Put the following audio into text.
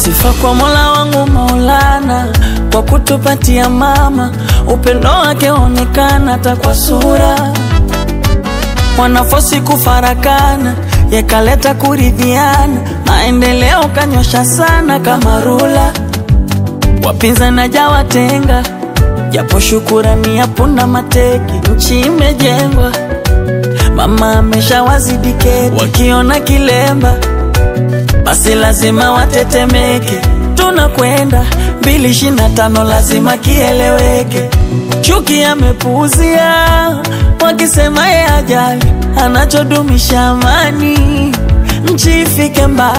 Sifa kwa Mola wangu Maulana kwa kutupatia mama, upendo wake onekana hata kwa sura. Wanafosi kufarakana, yekaleta kuridhiana, maendeleo kanyosha sana kama rula. Wapinzani jawatenga, japo shukurani ya punda mateki, nchi imejengwa. Mama ameshawazidi keti, wakiona kilemba basi lazima watetemeke. Tunakwenda 2025 lazima kieleweke. Chuki amepuuzia, wakisema ye ajali, anachodumisha amani, nchi ifike mbali.